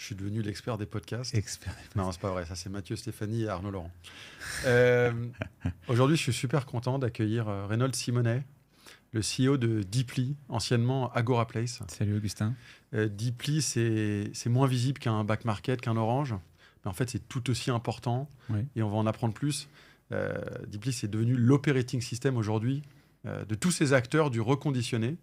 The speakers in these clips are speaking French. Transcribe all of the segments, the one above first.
Je suis devenu l'expert des podcasts. Expert. Non, c'est pas vrai. Ça, c'est Mathieu Stéphanie et Arnaud Laurent. Aujourd'hui, je suis super content d'accueillir Reynald Simonet, le CEO de Deeply, anciennement Agora Place. Salut Augustin. Deeply, c'est moins visible qu'un back market, qu'un Orange. Mais en fait, c'est tout aussi important. Oui. Et on va en apprendre plus. Deeply, c'est devenu l'operating system aujourd'hui de tous ces acteurs du reconditionné,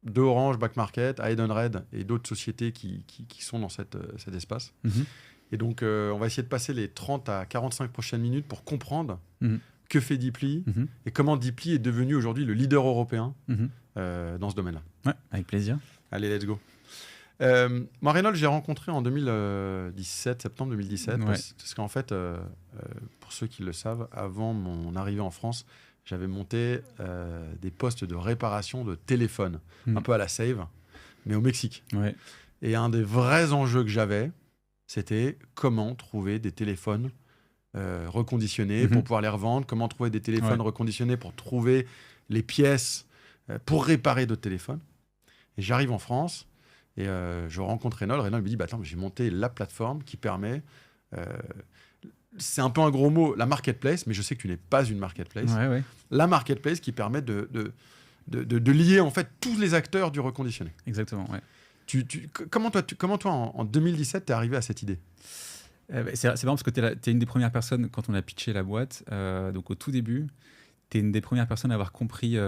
de Orange, back market, Edenred et d'autres sociétés qui sont dans cet espace. Mhm. Et donc, on va essayer de passer les 30 à 45 prochaines minutes pour comprendre Mhm. que fait Deeply Mhm. et comment Deeply est devenu aujourd'hui le leader européen Mhm. dans ce domaine-là. Ouais, avec plaisir. Allez, let's go. Moi, Reynald, j'ai rencontré en 2017, septembre 2017, Ouais. parce qu'en fait, pour ceux qui le savent, avant mon arrivée en France, j'avais monté des postes de réparation de téléphone, un peu à la Save, mais au Mexique. Ouais. Et un des vrais enjeux que j'avais, c'était comment trouver des téléphones reconditionnés pour pouvoir les revendre, comment trouver des téléphones reconditionnés pour trouver les pièces pour réparer d'autres téléphones. Et j'arrive en France et je rencontre Reynald. Reynald me dit, attends, j'ai monté la plateforme qui permet... c'est un peu un gros mot, la marketplace, mais je sais que tu n'es pas une marketplace. Ouais. La marketplace qui permet de lier en fait tous les acteurs du reconditionné. Exactement, ouais. Comment toi, en 2017, t'es arrivé à cette idée? C'est marrant parce que t'es une des premières personnes, quand on a pitché la boîte, donc au tout début, t'es une des premières personnes à avoir compris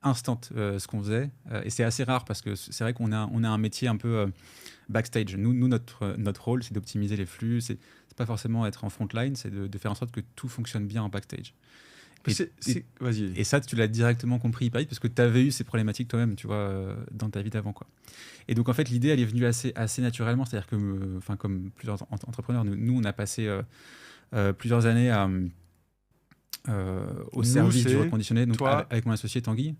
instant ce qu'on faisait. Et c'est assez rare parce que c'est vrai qu'on a un métier un peu backstage. Nous notre rôle, c'est d'optimiser les flux. C'est pas forcément être en frontline, c'est de faire en sorte que tout fonctionne bien en backstage. Vas-y. Et ça, tu l'as directement compris hyper vite parce que tu avais eu ces problématiques toi-même, tu vois, dans ta vie d'avant, quoi. Et donc, en fait, l'idée, elle est venue assez naturellement. C'est-à-dire que, comme plusieurs entrepreneurs, nous, on a passé plusieurs années au service du reconditionné. Donc, avec mon associé Tanguy,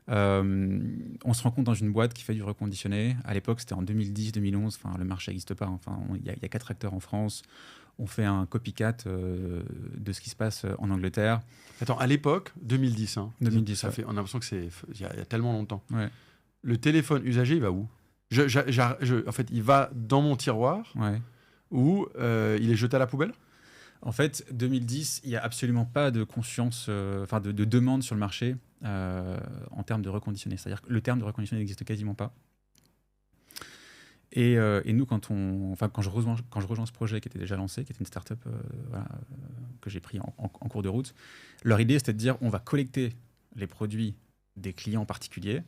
on se rencontre dans une boîte qui fait du reconditionné. À l'époque, c'était en 2010-2011. Enfin, le marché n'existe pas. Enfin, il y a 4 acteurs en France. On fait un copycat de ce qui se passe en Angleterre. Attends, à l'époque, 2010. 2010, ça fait, on a l'impression que c'est il y a tellement longtemps. Ouais. Le téléphone usagé, il va où? En fait, il va dans mon tiroir ou il est jeté à la poubelle? En fait, 2010, il n'y a absolument pas de conscience, de demande sur le marché en termes de reconditionné. C'est-à-dire que le terme de reconditionné n'existe quasiment pas. Et nous, quand je rejoins ce projet qui était déjà lancé, qui était une start-up que j'ai pris en cours de route, leur idée, c'était de dire on va collecter les produits des clients particuliers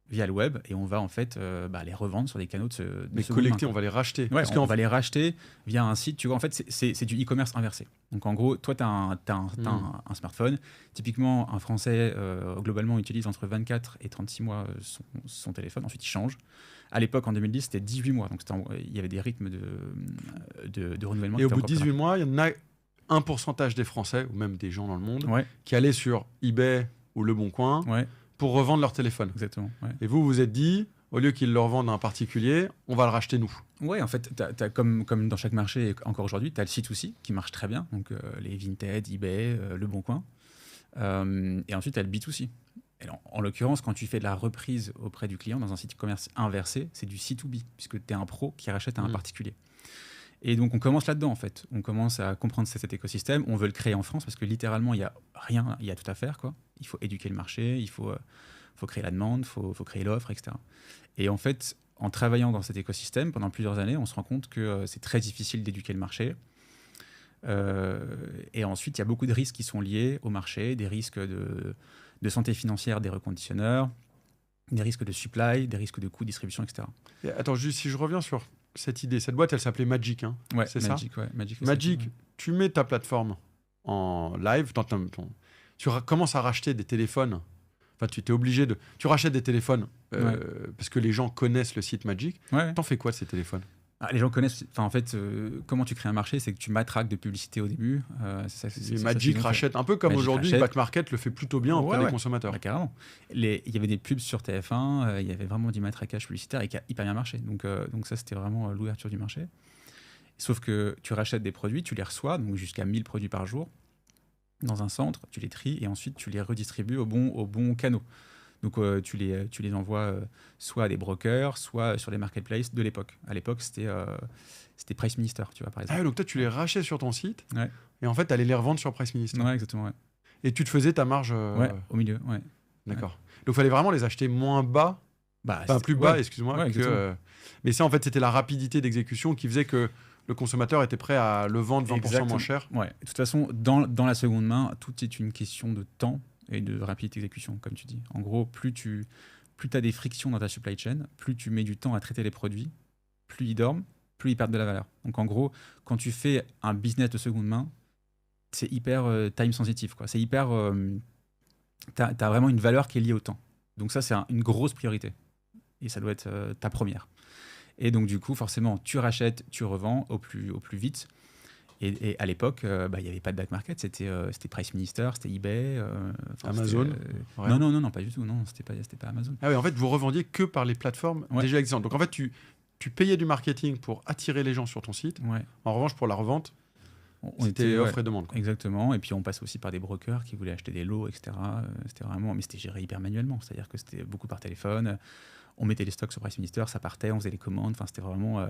via le web et on va en fait les revendre sur des canaux de mais collecter, on va les racheter. Ouais, on va les racheter via un site. Tu vois, en fait, c'est du e-commerce inversé. Donc en gros, toi, tu as un smartphone. Typiquement, un Français, globalement, utilise entre 24 et 36 mois son téléphone. Ensuite, il change. À l'époque, en 2010, c'était 18 mois. Donc il y avait des rythmes de renouvellement. Et au bout de 18 mois, il y en a un pourcentage des Français, ou même des gens dans le monde, qui allaient sur eBay ou Le Bon Coin pour revendre leur téléphone. Exactement. Ouais. Et vous vous êtes dit, au lieu qu'ils le revendent à un particulier, on va le racheter nous. Oui, en fait, t'as comme dans chaque marché, encore aujourd'hui, tu as le C2C qui marche très bien. Donc les Vinted, eBay, Le Bon Coin. Et ensuite, tu as le B2C. Et en l'occurrence, quand tu fais de la reprise auprès du client dans un site e-commerce inversé, c'est du C2B, puisque tu es un pro qui rachète à un particulier. Et donc, on commence là-dedans, en fait. On commence à comprendre cet écosystème. On veut le créer en France parce que littéralement, il y a rien, il y a tout à faire, quoi. Il faut éduquer le marché, il faut créer la demande, il faut créer l'offre, etc. Et en fait, en travaillant dans cet écosystème pendant plusieurs années, on se rend compte que c'est très difficile d'éduquer le marché. Et ensuite, il y a beaucoup de risques qui sont liés au marché, des risques de santé financière des reconditionneurs, des risques de supply, des risques de coûts, distribution, etc. Et attends, juste si je reviens sur cette idée, cette boîte, elle s'appelait Magic, c'est Magic, ça? Ouais, Magic. Magic, tu mets ta plateforme en live, tu commences à racheter des téléphones. Enfin, tu es obligé de... Tu rachètes des téléphones parce que les gens connaissent le site Magic. T'en fais quoi de ces téléphones? Les gens connaissent... En fait, comment tu crées un marché, c'est que tu matraques de publicité au début. Magic rachète, un peu comme aujourd'hui, Back Market le fait plutôt bien auprès des consommateurs. Bah, carrément. Il y avait des pubs sur TF1, il y avait vraiment du matraquage publicitaire et qui a hyper bien marché. Donc ça, c'était vraiment l'ouverture du marché. Sauf que tu rachètes des produits, tu les reçois, donc jusqu'à 1000 produits par jour, dans un centre, tu les tries et ensuite tu les redistribues au bon canot. Donc tu les envoies soit à des brokers, soit sur les marketplaces de l'époque. À l'époque, c'était Price Minister, tu vois, par exemple. Ah, donc toi, tu les rachais sur ton site, Ouais. et en fait, tu allais les revendre sur Price Minister. Ouais, exactement. Ouais. Et tu te faisais ta marge. Ouais, au milieu. Ouais. D'accord. Donc, il fallait vraiment les acheter moins bas, enfin plus bas, excuse-moi. Ouais, mais ça, en fait, c'était la rapidité d'exécution qui faisait que le consommateur était prêt à le vendre 20% moins cher. Ouais. De toute façon, dans la seconde main, tout est une question de temps et de rapidité d'exécution, comme tu dis. En gros, plus tu as des frictions dans ta supply chain, plus tu mets du temps à traiter les produits, plus ils dorment, plus ils perdent de la valeur. Donc en gros, quand tu fais un business de seconde main, c'est hyper time sensitive, quoi. C'est hyper... t'as vraiment une valeur qui est liée au temps. Donc ça, c'est une grosse priorité. Et ça doit être ta première. Et donc du coup, forcément, tu rachètes, tu revends au plus vite. Et à l'époque, il n'y avait pas de back market, c'était Price Minister, c'était eBay. Amazon Non, pas du tout. Non, c'était pas Amazon. Ah oui, en fait, vous revendiez que par les plateformes déjà existantes. Donc en fait, tu payais du marketing pour attirer les gens sur ton site. Ouais. En revanche, pour la revente, c'était offre et demande. Quoi. Exactement. Et puis on passe aussi par des brokers qui voulaient acheter des lots, etc. Mais c'était géré hyper manuellement. C'est-à-dire que c'était beaucoup par téléphone. On mettait les stocks sur Price Minister, ça partait, on faisait les commandes. Enfin, c'était vraiment...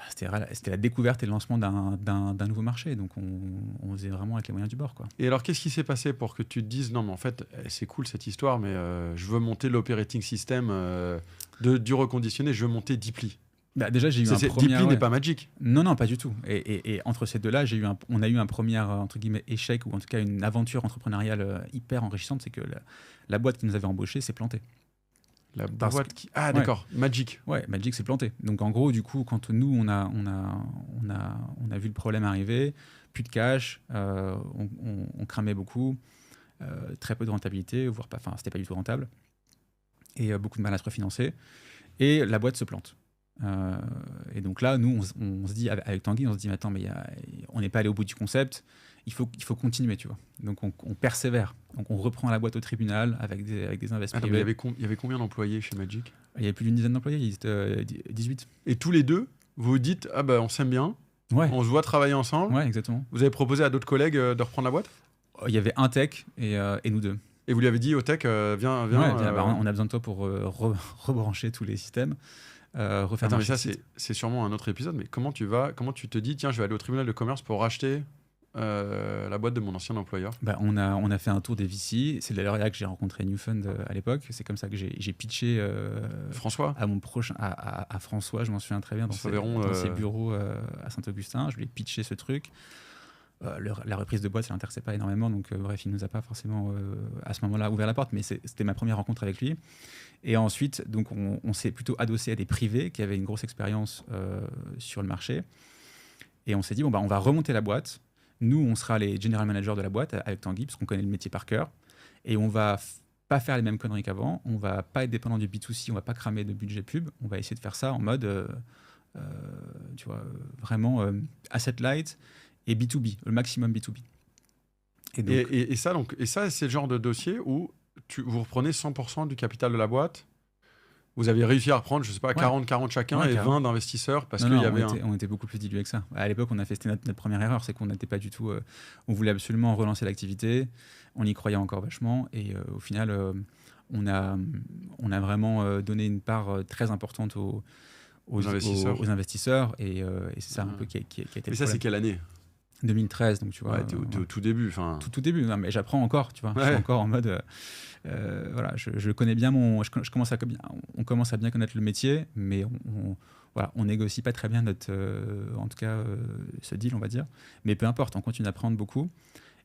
C'était la découverte et le lancement d'un nouveau marché. Donc, on faisait vraiment avec les moyens du bord, quoi. Et alors, qu'est-ce qui s'est passé pour que tu te dises, non, mais en fait, c'est cool cette histoire, mais je veux monter l'operating system du reconditionné, je veux monter Deeply. Déjà, j'ai eu un premier... Deeply n'est pas Magic. Non, pas du tout. Et entre ces deux-là, on a eu un premier, entre guillemets, échec, ou en tout cas une aventure entrepreneuriale hyper enrichissante. C'est que la boîte qui nous avait embauchés s'est plantée. Ah, d'accord, Magic. Ouais, Magic s'est planté. Donc en gros, du coup, quand nous, on a vu le problème arriver, plus de cash, on cramait beaucoup, très peu de rentabilité, voire pas, enfin, c'était pas du tout rentable, et beaucoup de mal à se refinancer, et la boîte se plante. Et donc là, nous, on se dit, avec Tanguy, on se dit, mais attends, mais on n'est pas allé au bout du concept, il faut continuer, tu vois. Donc on persévère. Donc on reprend la boîte au tribunal avec des investissements. Il y avait combien d'employés chez Magic ? Il y avait plus d'une dizaine d'employés, il était 18. Et tous les deux, vous vous dites, ah ben on s'aime bien, on se voit travailler ensemble. Ouais, exactement. Vous avez proposé à d'autres collègues de reprendre la boîte ? Il y avait un tech et nous deux. Et vous lui avez dit au tech, viens. On a besoin de toi pour rebrancher tous les systèmes. Attends, mais ça, c'est sûrement un autre épisode. Mais comment tu te dis, tiens, je vais aller au tribunal de commerce pour racheter la boîte de mon ancien employeur ? On a fait un tour des VC. C'est d'ailleurs là que j'ai rencontré Newfund à l'époque. C'est comme ça que j'ai pitché François à mon prochain à François. Je m'en souviens très bien dans ses bureaux à Saint-Augustin. Je lui ai pitché ce truc. La reprise de boîte, ça l'intéressait pas énormément, donc bref, il nous a pas forcément à ce moment-là ouvert la porte, mais c'était ma première rencontre avec lui. Et ensuite, donc on s'est plutôt adossé à des privés qui avaient une grosse expérience sur le marché, et on s'est dit on va remonter la boîte. Nous, on sera les general managers de la boîte avec Tanguy, parce qu'on connaît le métier par cœur, et on va pas faire les mêmes conneries qu'avant. On va pas être dépendant du B2C, on va pas cramer de budget pub. On va essayer de faire ça en mode, tu vois, vraiment asset light. Et B2B, le maximum B2B. Et ça, c'est le genre de dossier où vous reprenez 100% du capital de la boîte. Vous avez réussi à reprendre, je sais pas, 40 chacun et 20 d'investisseurs parce qu'il y avait on était beaucoup plus dilués que ça. À l'époque, on a fait, c'était notre première erreur, c'est qu'on n'était pas du tout... on voulait absolument relancer l'activité, on y croyait encore vachement, et au final, on a vraiment donné une part très importante aux investisseurs, et c'est ça un peu qui a été le problème. ça, c'est quelle année ? 2013, donc tu vois. Ouais, t'es au tout début. Tout début, non, mais j'apprends encore, tu vois. Ouais. Je suis encore en mode. Voilà, je connais bien on commence à bien connaître le métier, mais on négocie pas très bien en tout cas, ce deal, on va dire. Mais peu importe, on continue d'apprendre beaucoup.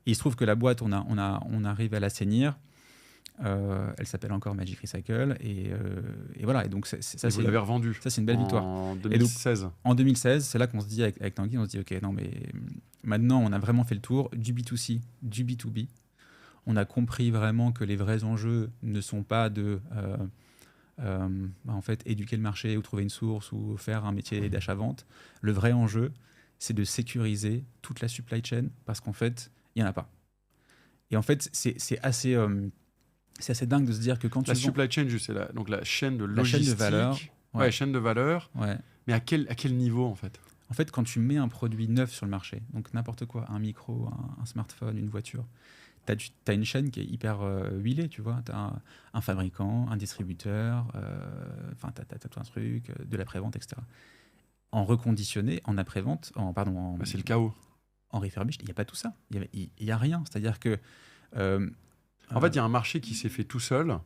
Et il se trouve que la boîte, on arrive à l'assainir. Elle s'appelle encore Magic Recycle et voilà, et donc vous l'avez revendu. Ça, c'est une belle victoire en 2016. Donc, en 2016, c'est là qu'on se dit avec Tanguy, on se dit ok, non mais maintenant on a vraiment fait le tour du B2C, du B2B. On a compris vraiment que les vrais enjeux ne sont pas de en fait éduquer le marché ou trouver une source ou faire un métier d'achat-vente. Le vrai enjeu, c'est de sécuriser toute la supply chain, parce qu'en fait il n'y en a pas. Et en fait c'est assez dingue de se dire que quand la supply chain, c'est donc la chaîne de logistique, chaîne de valeur, chaîne de valeur. Ouais. Mais à quel niveau en fait ? En fait, quand tu mets un produit neuf sur le marché, donc n'importe quoi, un micro, un smartphone, une voiture, t'as une chaîne qui est hyper huilée, tu vois. T'as un fabricant, un distributeur, t'as tout un truc, de l'après-vente, etc. En reconditionné, en après-vente, c'est le chaos. En refurbished, il n'y a pas tout ça. Il y a rien. C'est-à-dire que... en fait, il y a un marché qui s'est fait tout seul,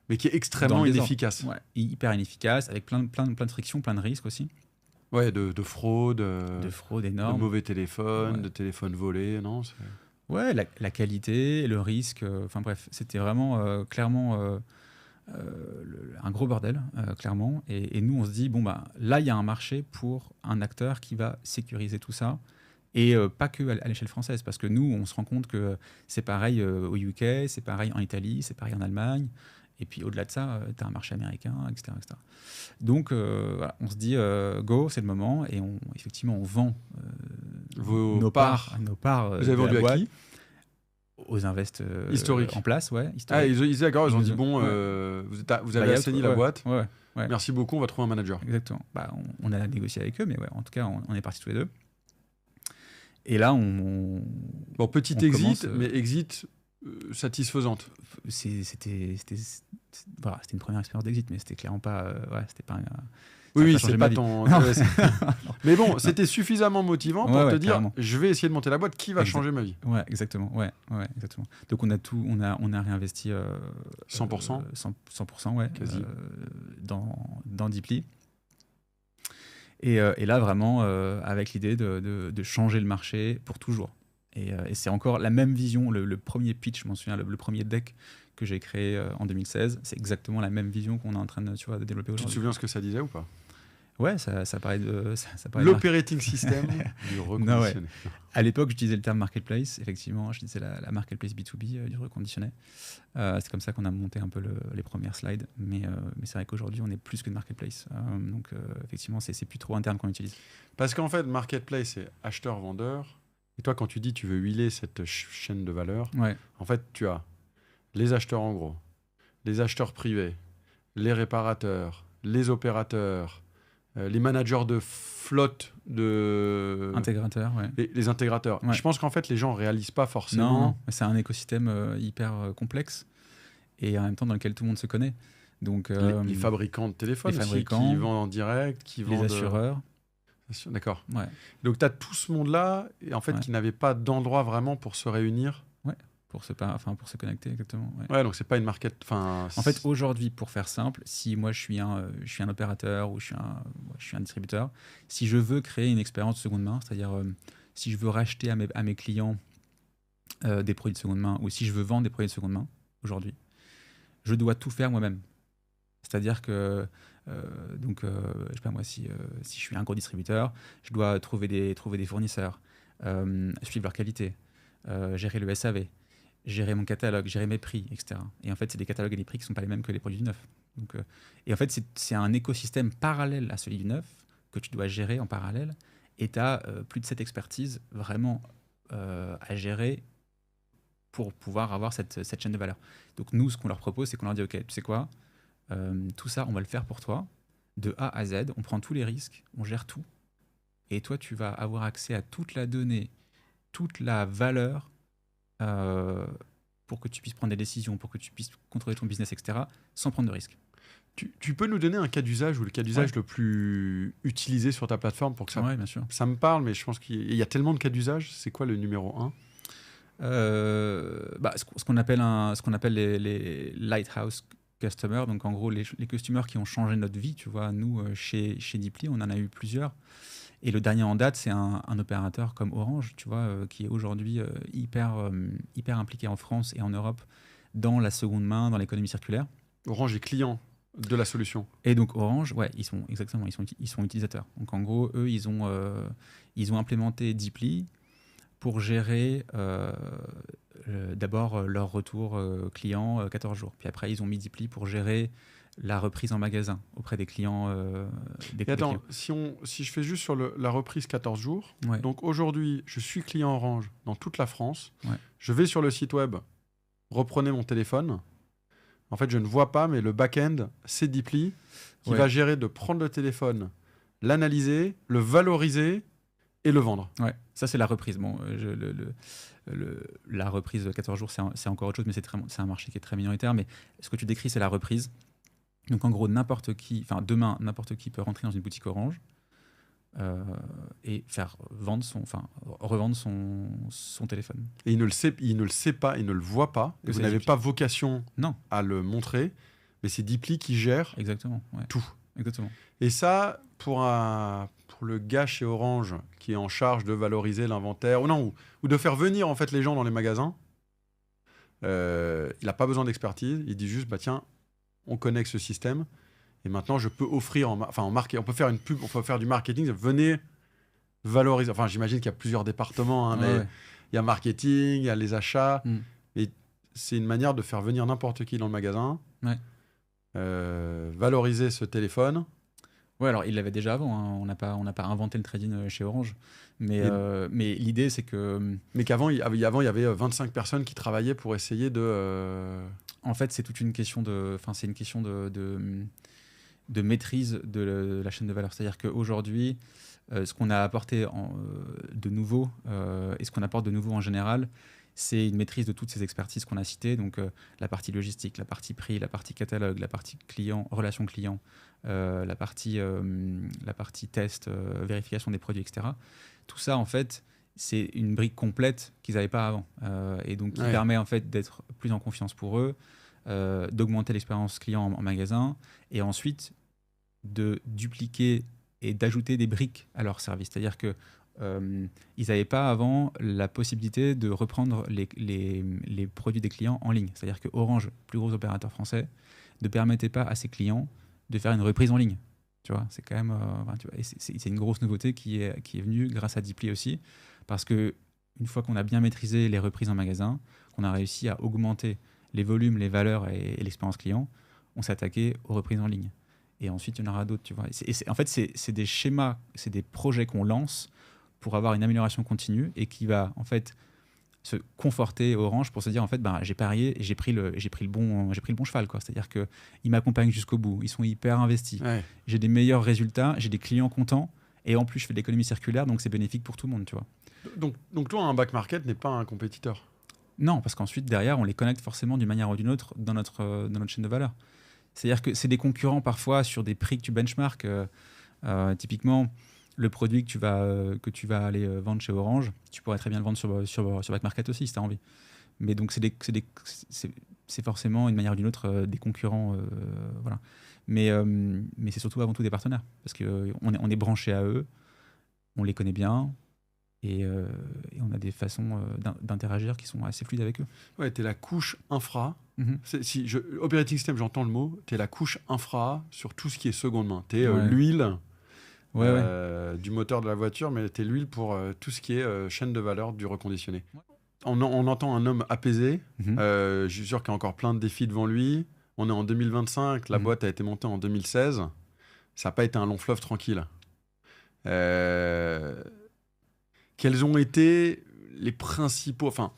mais qui est extrêmement inefficace. Ouais, hyper inefficace, avec plein de frictions, plein de risques aussi. Ouais, de fraude. De fraude énorme. De mauvais téléphones, de téléphones volés, non Ouais, la qualité, le risque, bref, c'était vraiment clairement un gros bordel, clairement. Et nous, on se dit, là, il y a un marché pour un acteur qui va sécuriser tout ça. Et pas que à l'échelle française, parce que nous, on se rend compte que c'est pareil au UK, c'est pareil en Italie, c'est pareil en Allemagne. Et puis au-delà de ça, tu as un marché américain, etc. etc. Donc, voilà, on se dit, go, c'est le moment. Et effectivement, on vend nos parts. Vous avez vendu à qui ? Aux invests historiques en place, ouais. Ah, ils ont dit, bon, vous avez assaini la boîte. Ouais. Merci beaucoup, on va trouver un manager. Exactement. On a négocié avec eux, mais ouais, en tout cas, on est partis tous les deux. Et là, petit exit, mais exit satisfaisante. C'était une première expérience d'exit, mais c'était clairement pas... c'était pas oui, c'est pas ton... mais bon, c'était suffisamment motivant pour te dire, carrément. Je vais essayer de monter la boîte, qui va changer ma vie. Ouais, exactement. Exactement. Donc, on a réinvesti... 100% 100%, ouais. Quasi. Dans Deeply. Et là, vraiment, avec l'idée de changer le marché pour toujours. Et c'est encore la même vision, le premier pitch, je m'en souviens, le premier deck que j'ai créé en 2016, c'est exactement la même vision qu'on est en train de développer aujourd'hui. Tu te souviens ce que ça disait ou pas ? Ouais, ça paraît l'operating system du reconditionné. Non, ouais. À l'époque, j'utilisais le terme marketplace. Effectivement, je disais la marketplace B2B du reconditionné. C'est comme ça qu'on a monté un peu les premières slides. Mais c'est vrai qu'aujourd'hui, on est plus qu'une marketplace. Donc, effectivement, c'est plus trop un terme qu'on utilise. Parce qu'en fait, marketplace, c'est acheteur-vendeur. Et toi, quand tu dis tu veux huiler cette chaîne de valeur, en fait, tu as les acheteurs en gros, les acheteurs privés, les réparateurs, les opérateurs, les managers de flotte de... Intégrateurs, ouais. Les intégrateurs. Ouais. Je pense qu'en fait, les gens ne réalisent pas forcément... Non, c'est un écosystème hyper complexe et en même temps dans lequel tout le monde se connaît. Donc, les fabricants de téléphones aussi, qui vendent en direct, qui vendent... Les assureurs. D'accord. Ouais. Donc, tu as tout ce monde-là et en fait, qui n'avait pas d'endroit vraiment pour se réunir. Ouais. Pour se connecter, exactement. Ouais, donc c'est pas une market... En fait, aujourd'hui, pour faire simple, si moi je suis un opérateur ou je suis un distributeur, si je veux créer une expérience de seconde main, c'est-à-dire si je veux racheter à mes clients des produits de seconde main ou si je veux vendre des produits de seconde main, aujourd'hui, je dois tout faire moi-même. C'est-à-dire que, je sais pas moi, si je suis un gros distributeur, je dois trouver des fournisseurs, suivre leur qualité, gérer le SAV, gérer mon catalogue, gérer mes prix, etc. Et en fait, c'est des catalogues et des prix qui ne sont pas les mêmes que les produits du neuf. Donc, et en fait, c'est un écosystème parallèle à celui du neuf que tu dois gérer en parallèle. Et tu as plus de cette expertise vraiment à gérer pour pouvoir avoir cette chaîne de valeur. Donc nous, ce qu'on leur propose, c'est qu'on leur dit, OK, tu sais quoi, tout ça, on va le faire pour toi, de A à Z, on prend tous les risques, on gère tout. Et toi, tu vas avoir accès à toute la donnée, toute la valeur, pour que tu puisses prendre des décisions, pour que tu puisses contrôler ton business, etc., sans prendre de risques. Tu peux nous donner un cas d'usage ou le cas d'usage le plus utilisé sur ta plateforme pour que ça... Ouais, bien sûr. Ça me parle, mais je pense qu'il y a tellement de cas d'usage. C'est quoi le numéro 1 ? Ce qu'on appelle les lighthouse customers, donc en gros les customers qui ont changé notre vie. Tu vois, nous, chez Deeply, on en a eu plusieurs. Et le dernier en date, c'est un opérateur comme Orange, tu vois, qui est aujourd'hui hyper impliqué en France et en Europe dans la seconde main, dans l'économie circulaire. Orange est client de la solution. Et donc Orange, ouais, ils sont utilisateurs. Donc en gros, eux, ils ont implémenté Deeply pour gérer d'abord leur retour client 14 jours. Puis après, ils ont mis Deeply pour gérer la reprise en magasin auprès des clients. Attends, si je fais juste sur la reprise 14 jours, donc aujourd'hui, je suis client Orange dans toute la France, je vais sur le site web, reprenez mon téléphone. En fait, je ne vois pas, mais le back-end, c'est Deeply qui va gérer de prendre le téléphone, l'analyser, le valoriser et le vendre. Ouais, ça c'est la reprise. Bon, la reprise de 14 jours, c'est encore autre chose, mais c'est un marché qui est très minoritaire. Mais ce que tu décris, c'est la reprise. Donc en gros, demain, n'importe qui peut rentrer dans une boutique Orange et faire revendre son téléphone. Et il ne le sait pas, il ne le voit pas. Et vous n'avez pas vocation à le montrer, mais c'est Deeply qui gère tout. Exactement. Et ça, pour le gars chez Orange qui est en charge de valoriser l'inventaire, ou de faire venir en fait les gens dans les magasins, il n'a pas besoin d'expertise. Il dit juste, tiens, on connecte ce système. Et maintenant, je peux offrir, on peut faire une pub, on peut faire du marketing. Venez valoriser. Enfin, j'imagine qu'il y a plusieurs départements, mais il y a marketing, il y a les achats. Et c'est une manière de faire venir n'importe qui dans le magasin, valoriser ce téléphone. Ouais, alors il l'avait déjà avant. Hein. On n'a pas inventé le trading chez Orange. Mais l'idée, c'est que. Mais qu'avant, il y avait 25 personnes qui travaillaient pour essayer de. En fait, c'est toute une question c'est une question de maîtrise de la chaîne de valeur. C'est-à-dire qu'aujourd'hui, ce qu'on a apporté de nouveau et ce qu'on apporte de nouveau en général, c'est une maîtrise de toutes ces expertises qu'on a citées. Donc, la partie logistique, la partie prix, la partie catalogue, la partie client, relation client, la partie test, vérification des produits, etc. Tout ça, en fait, c'est une brique complète qu'ils n'avaient pas avant. Et donc, qui permet en fait d'être plus en confiance pour eux, d'augmenter l'expérience client en magasin, et ensuite de dupliquer et d'ajouter des briques à leur service. C'est-à-dire que ils n'avaient pas avant la possibilité de reprendre les produits des clients en ligne. C'est-à-dire que Orange, plus gros opérateur français, ne permettait pas à ses clients de faire une reprise en ligne. Tu vois, c'est quand même, c'est une grosse nouveauté qui est venue grâce à Deeply aussi, parce que une fois qu'on a bien maîtrisé les reprises en magasin, qu'on a réussi à augmenter les volumes, les valeurs et l'expérience client, on s'est attaqué aux reprises en ligne. Et ensuite, il y en aura d'autres, tu vois. En fait, c'est des schémas, c'est des projets qu'on lance pour avoir une amélioration continue et qui va en fait se conforter Orange pour se dire en fait j'ai parié et j'ai pris le bon cheval, quoi. C'est-à-dire que ils m'accompagnent jusqu'au bout, ils sont hyper investis. J'ai des meilleurs résultats, j'ai des clients contents et en plus je fais de l'économie circulaire, donc c'est bénéfique pour tout le monde, tu vois. Donc toi, un back market n'est pas un compétiteur. Non, parce qu'ensuite derrière on les connecte forcément d'une manière ou d'une autre dans notre chaîne de valeur. C'est-à-dire que c'est des concurrents parfois sur des prix que tu benchmarks. Typiquement, le produit que tu vas aller vendre chez Orange, tu pourrais très bien le vendre sur Back Market aussi si tu as envie. Mais donc c'est forcément une manière ou d'une autre des concurrents. Voilà. Mais c'est surtout avant tout des partenaires. Parce qu'on est branché à eux, on les connaît bien. Et on a des façons d'interagir qui sont assez fluides avec eux. Ouais, tu es la couche infra. Operating system, j'entends le mot. Tu es la couche infra sur tout ce qui est seconde main. Tu es l'huile du moteur de la voiture, mais tu es l'huile pour tout ce qui est chaîne de valeur du reconditionné. On entend un homme apaisé. Je suis sûr qu'il y a encore plein de défis devant lui. On est en 2025. La boîte a été montée en 2016. Ça n'a pas été un long fleuve tranquille. Quels ont été les principaux... Enfin,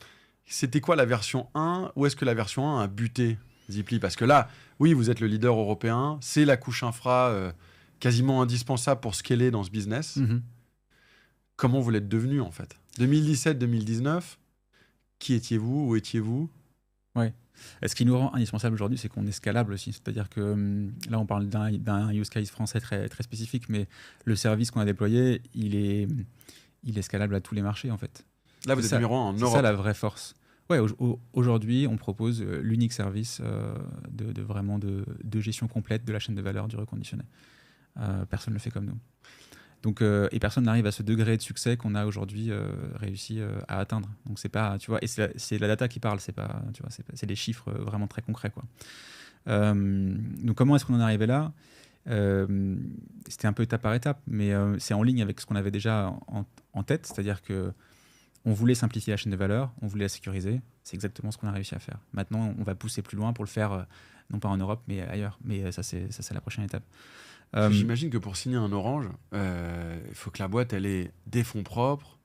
c'était quoi la version 1 ? Où est-ce que la version 1 a buté Deeply ? Parce que là, oui, vous êtes le leader européen. C'est la couche infra quasiment indispensable pour scaler dans ce business. Comment vous l'êtes devenu, en fait ? 2017-2019, qui étiez-vous ? Où étiez-vous ? Ouais. Ce qui nous rend indispensable aujourd'hui, c'est qu'on est scalable aussi. C'est-à-dire que là, on parle d'un use case français très, très spécifique, mais le service qu'on a déployé, il est scalable à tous les marchés, en fait. Là, vous êtes numéro 1 en Europe. C'est ça la vraie force. Ouais, aujourd'hui, on propose l'unique service de gestion complète de la chaîne de valeur du reconditionné. Personne ne le fait comme nous. Donc, et personne n'arrive à ce degré de succès qu'on a aujourd'hui réussi à atteindre. Donc, c'est pas, tu vois, et c'est la data qui parle, c'est pas, tu vois, c'est des chiffres vraiment très concrets, quoi. Donc, comment est-ce qu'on en est arrivé là ? C'était un peu étape par étape, mais c'est en ligne avec ce qu'on avait déjà en tête, c'est-à-dire que on voulait simplifier la chaîne de valeur, on voulait la sécuriser. C'est exactement ce qu'on a réussi à faire. Maintenant, on va pousser plus loin pour le faire, non pas en Europe, mais ailleurs. Mais ça, c'est la prochaine étape. J'imagine que pour signer un Orange, il faut que la boîte elle ait des fonds propres,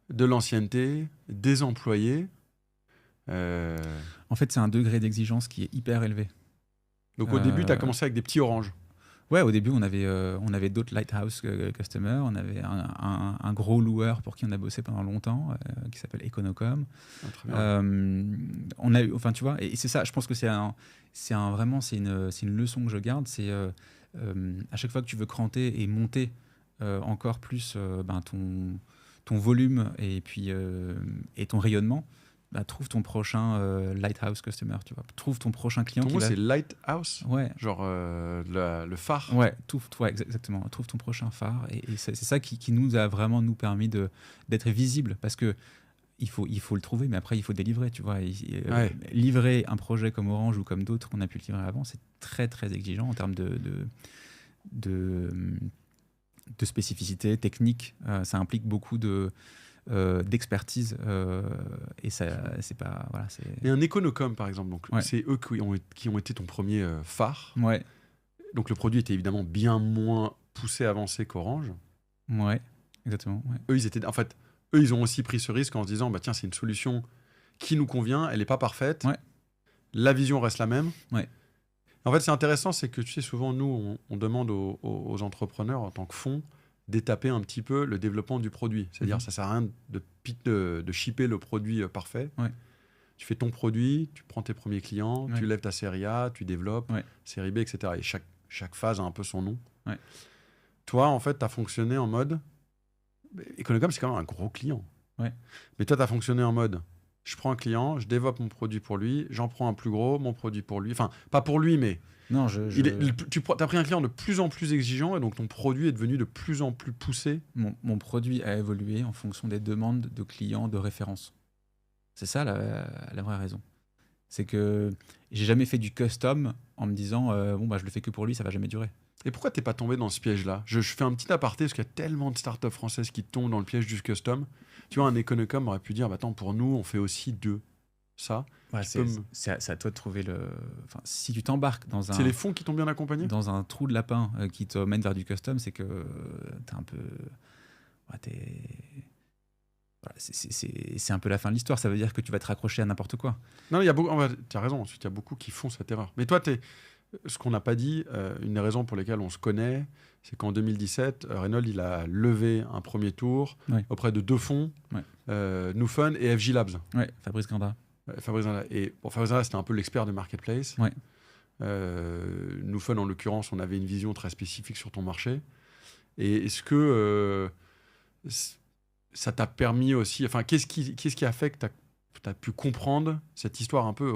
de l'ancienneté, des employés. En fait, c'est un degré d'exigence qui est hyper élevé. Donc au début, tu as commencé avec des petits Orange. Ouais, au début, on avait d'autres Lighthouse customers. On avait un gros loueur pour qui on a bossé pendant longtemps, qui s'appelle Econocom. Ah, très bien. On a eu, enfin, tu vois, et c'est ça, je pense que vraiment, c'est une leçon que je garde. C'est à chaque fois que tu veux cranter et monter encore plus ton volume et puis et ton rayonnement, bah, trouve ton prochain lighthouse customer, tu vois. Trouve ton prochain client. Ton mot, c'est lighthouse? Ouais. Genre le phare? Ouais, exactement. Trouve ton prochain phare. Et c'est ça qui nous a vraiment permis d'être visible, parce que il faut le trouver, mais après, il faut délivrer, tu vois. Livrer un projet comme Orange ou comme d'autres qu'on a pu le livrer avant, c'est très, très exigeant en termes de spécificité technique. Ça implique beaucoup d'expertise et ça, c'est pas, voilà, et un Econocom par exemple, donc c'est eux qui ont été ton premier phare. Ouais. Donc le produit était évidemment bien moins poussé, avancé qu'Orange. Ouais, exactement. Ouais. Eux ils ont aussi pris ce risque en se disant bah tiens, c'est une solution qui nous convient, elle n'est pas parfaite, la vision reste la même. En fait, c'est intéressant, c'est que tu sais, souvent nous on demande aux entrepreneurs en tant que fonds d'étaper un petit peu le développement du produit. C'est-à-dire, ça sert à rien de shipper le produit parfait. Tu fais ton produit, tu prends tes premiers clients, tu lèves ta série A, tu développes, série B, etc. Et chaque phase a un peu son nom. Toi, en fait, tu as fonctionné en mode... Econocom, c'est quand même un gros client. Mais toi, tu as fonctionné en mode... Je prends un client, je développe mon produit pour lui, j'en prends un plus gros, mon produit pour lui. Enfin, pas pour lui, mais... Non, tu as pris un client de plus en plus exigeant et donc ton produit est devenu de plus en plus poussé. Mon produit a évolué en fonction des demandes de clients de référence. C'est ça la vraie raison. C'est que j'ai jamais fait du custom en me disant je le fais que pour lui, ça va jamais durer. Et pourquoi t'es pas tombé dans ce piège-là ? Je fais un petit aparté parce qu'il y a tellement de startups françaises qui tombent dans le piège du custom. Tu vois, un Econocom aurait pu dire attends, pour nous, on fait aussi ça. C'est à toi de trouver le. Enfin, si tu t'embarques dans un. C'est les fonds qui t'ont bien accompagné ? Dans un trou de lapin qui te mène vers du custom, c'est que t'es un peu. C'est un peu la fin de l'histoire. Ça veut dire que tu vas te raccrocher à n'importe quoi. Non, tu as raison. Ensuite, il y a beaucoup qui font cette erreur. Mais toi, ce qu'on n'a pas dit, une des raisons pour lesquelles on se connaît, c'est qu'en 2017, Renault il a levé un premier tour auprès de 2 fonds, Nufun et FJ Labs. Fabrice Grinda. Fabrice Grinda, c'était un peu l'expert de marketplace. Nufun, en l'occurrence, on avait une vision très spécifique sur ton marché. Et est-ce que ça t'a permis aussi... Enfin, qu'est-ce qui a fait que tu as pu comprendre cette histoire un peu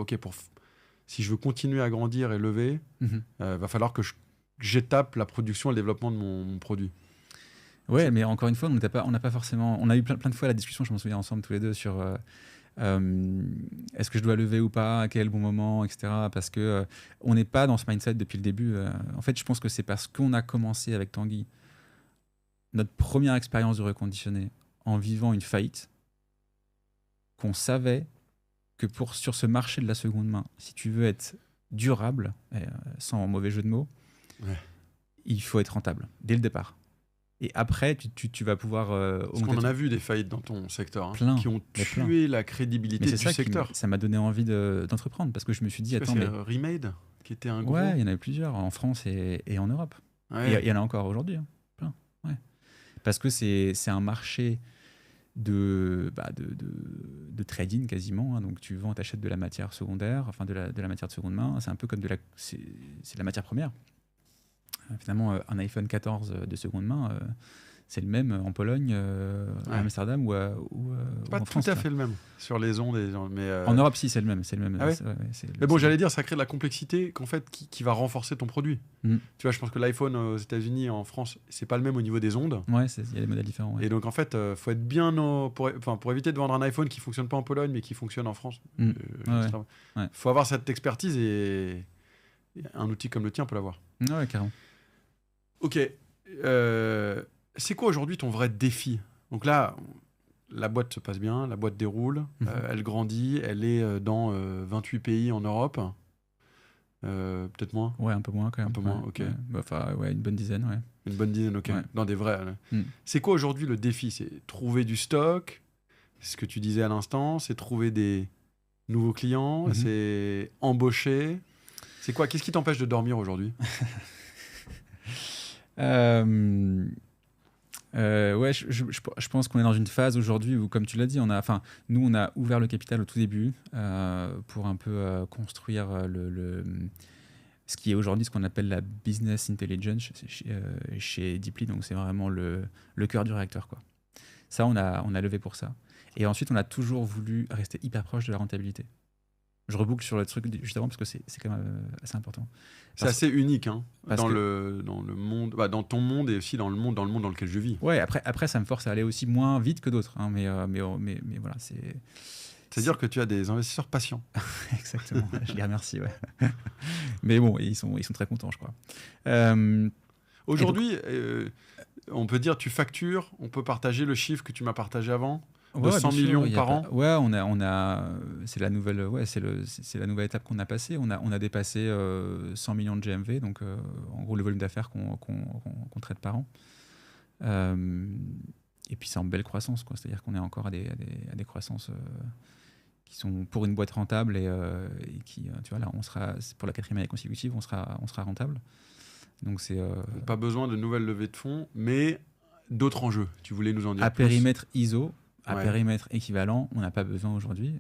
si je veux continuer à grandir et lever, va falloir que j'étape la production et le développement de mon produit. Ouais, mais encore une fois, on n'a pas forcément... On a eu plein de fois la discussion, je m'en souviens, ensemble tous les deux, sur est-ce que je dois lever ou pas, à quel bon moment, etc. Parce que on n'est pas dans ce mindset depuis le début. En fait, je pense que c'est parce qu'on a commencé avec Tanguy notre première expérience de reconditionné en vivant une faillite qu'on savait que sur ce marché de la seconde main, si tu veux être durable, sans mauvais jeu de mots, il faut être rentable dès le départ. Et après, tu vas pouvoir... Parce qu'on en a vu des faillites dans ton secteur qui ont tué plein. La crédibilité du secteur. Ça m'a donné envie d'entreprendre parce que je me suis dit... C'est Remade qui était un gros... Ouais, il y en avait plusieurs en France et en Europe. Il y en a encore aujourd'hui. Hein. Plein. Ouais. Parce que c'est un marché de trading quasiment. Hein. Donc tu vends, tu achètes de la matière secondaire, enfin de la matière de seconde main. C'est un peu comme c'est de la matière première. Finalement, un iPhone 14 de seconde main, c'est le même en Pologne, à Amsterdam ou pas en France. Pas tout à fait le même sur les ondes. Mais en Europe, si, c'est le même. Ah ouais mais bon, j'allais dire, ça crée de la complexité qui va renforcer ton produit. Tu vois, je pense que l'iPhone aux États-Unis et en France, c'est pas le même au niveau des ondes. Ouais, il y a des modèles différents. Ouais. Et donc, en fait, faut être bien pour éviter de vendre un iPhone qui fonctionne pas en Pologne, mais qui fonctionne en France. Faut avoir cette expertise et un outil comme le tien peut l'avoir. Ouais, carrément. Ok. C'est quoi aujourd'hui ton vrai défi ? Donc là, la boîte se passe bien, la boîte déroule, elle grandit, elle est dans 28 pays en Europe. Peut-être moins ? Ouais, un peu moins quand même. Un peu moins, ok. Ouais. Une bonne dizaine, ouais. Une bonne dizaine, ok. Ouais. Dans des vrais. C'est quoi aujourd'hui le défi ? C'est trouver du stock, c'est ce que tu disais à l'instant, c'est trouver des nouveaux clients, c'est embaucher. C'est quoi ? Qu'est-ce qui t'empêche de dormir aujourd'hui ? Ouais, je pense qu'on est dans une phase aujourd'hui où, comme tu l'as dit, nous, on a ouvert le capital au tout début pour un peu construire ce qui est aujourd'hui ce qu'on appelle la business intelligence chez Deeply. Donc, c'est vraiment le cœur du réacteur, quoi. Ça, on a levé pour ça. Et ensuite, on a toujours voulu rester hyper proche de la rentabilité. Je reboucle sur le truc juste avant parce que c'est quand même assez important. C'est assez unique dans le monde, dans ton monde et aussi dans le monde dans lequel je vis. Ouais, après ça me force à aller aussi moins vite que d'autres. Mais voilà, c'est-à-dire que tu as des investisseurs patients. Exactement, je les remercie. Ouais. Mais bon, ils sont très contents, je crois. Aujourd'hui, on peut dire tu factures, on peut partager le chiffre que tu m'as partagé avant. De 100 millions par an. Ouais, c'est la nouvelle, c'est la nouvelle étape qu'on a passée. On a dépassé 100 millions de GMV, donc en gros le volume d'affaires qu'on traite par an. Et puis c'est en belle croissance, quoi. C'est-à-dire qu'on est encore à des croissances qui sont pour une boîte rentable et qui, tu vois, là, pour la 4e année consécutive, on sera rentable. Donc c'est pas besoin de nouvelles levées de fonds, mais d'autres enjeux. Tu voulais nous en dire plus. À périmètre ISO. À périmètre équivalent, on n'a pas besoin aujourd'hui.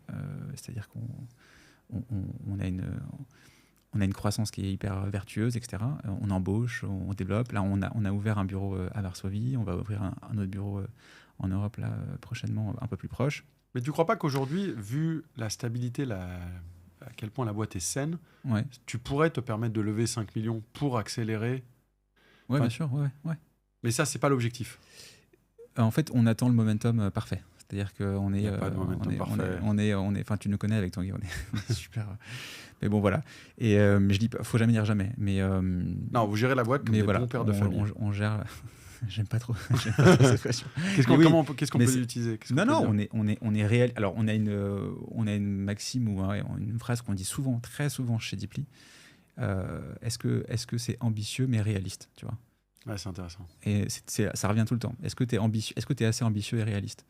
C'est-à-dire qu'on a une croissance qui est hyper vertueuse, etc. On embauche, on développe. Là, on a ouvert un bureau à Varsovie. On va ouvrir un autre bureau en Europe là, prochainement, un peu plus proche. Mais tu ne crois pas qu'aujourd'hui, vu la stabilité, à quel point la boîte est saine, tu pourrais te permettre de lever 5 millions pour accélérer? Oui, bien sûr. Ouais. Mais ça, ce n'est pas l'objectif. En fait, on attend le momentum parfait. C'est-à-dire qu'on est, enfin, tu nous connais avec Tanguy, on est super. Mais bon, voilà. Et mais je dis, faut jamais dire jamais. Mais non, vous gérez la boîte comme des bons pères de famille. On gère. J'aime pas trop cette expression. Qu'est-ce qu'on peut utiliser? On est réel. Alors, on a une maxime ou une phrase qu'on dit souvent, très souvent chez Deeply. Est-ce que c'est ambitieux mais réaliste, tu vois? Ouais, c'est intéressant. Et ça revient tout le temps. Est-ce que tu es ambitieux? Est-ce que tu es assez ambitieux et réaliste?